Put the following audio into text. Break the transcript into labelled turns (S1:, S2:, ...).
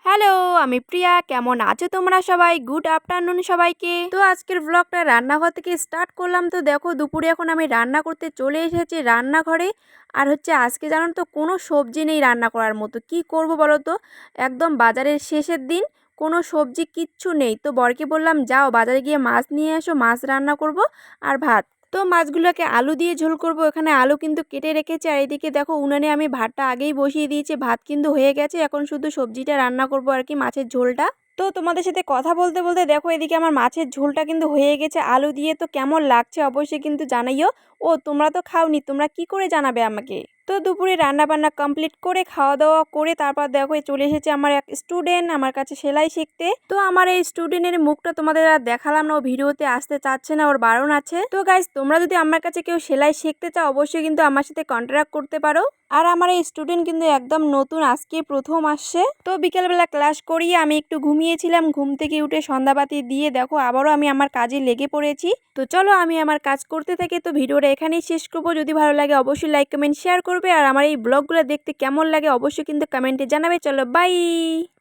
S1: Hello, আমি প্রিয়া। কেমন আছো তোমরা সবাই? গুড আফটারনুন সবাইকে। তো আজকের ব্লগটা রান্নাঘর থেকে স্টার্ট করলাম। তো দেখো দুপুরে এখন আমি রান্না করতে চলে এসেছি রান্নাঘরে। আর আজকে জানো তো কোনো সবজি নেই রান্না করার মতো। কি করব বলো তো? একদম বাজারের শেষের দিন, কোনো সবজি কিচ্ছু নেই। তো বরকে বললাম যাও বাজারে গিয়ে মাছ নিয়ে এসো, মাছ রান্না করব আর ভাত। তো মাছগুলোকে আলু দিয়ে ঝোল করব। এখানে আলু কিন্তু কেটে রেখেছি আর এদিকে দেখো উনানে আমি ভাতটা আগেই বসিয়ে দিয়েছি। ভাত কিন্তু হয়ে গেছে, এখন শুধু সবজিটা রান্না করব আর কি, মাছের ঝোলটা। তো তোমাদের সাথে কথা বলতে বলতে দেখো এদিকে আমার মাছের ঝোলটা কিন্তু হয়ে গেছে আলু দিয়ে। তো কেমন লাগছে অবশ্যই কিন্তু জানাইও। ও তোমরা তো খাওনি, তোমরা কি করে জানাবে আমাকে? তো দুপুরে রান্না বান্না কমপ্লিট করে খাওয়া দাওয়া করে তারপর দেখো চলে এসেছে আমার এক স্টুডেন্ট আমার কাছে সেলাই শিখতে। তো আমার এই স্টুডেন্টের মুখটা তোমাদের আর দেখালাম না, ও ভিডিওতে আসতে চাচ্ছে না, ওর বারণ আছে। তো গাইস তোমরা যদি আমার কাছে কেউ সেলাই শিখতে চাও অবশ্যই কিন্তু আমার সাথে কন্ট্যাক্ট করতে পারো। আর আমার এই স্টুডেন্ট কিন্তু একদম নতুন, আজকে প্রথম আসছে। তো বিকেলবেলা ক্লাস করিয়ে আমি একটু ঘুমিয়েছিলাম, ঘুম থেকে উঠে সন্ধ্যাবাতি দিয়ে দেখো আবারও আমি আমার কাজে লেগে পড়েছি। তো চলো আমি আমার কাজ করতে থাকি। তো ভিডিওটা এখানেই শেষ করবো। যদি ভালো লাগে অবশ্যই লাইক কমেন্ট শেয়ার করবে। আর আমার এই ব্লগগুলো দেখতে কেমন লাগে অবশ্যই কিন্তু কমেন্টে জানাবে। চলো বাই।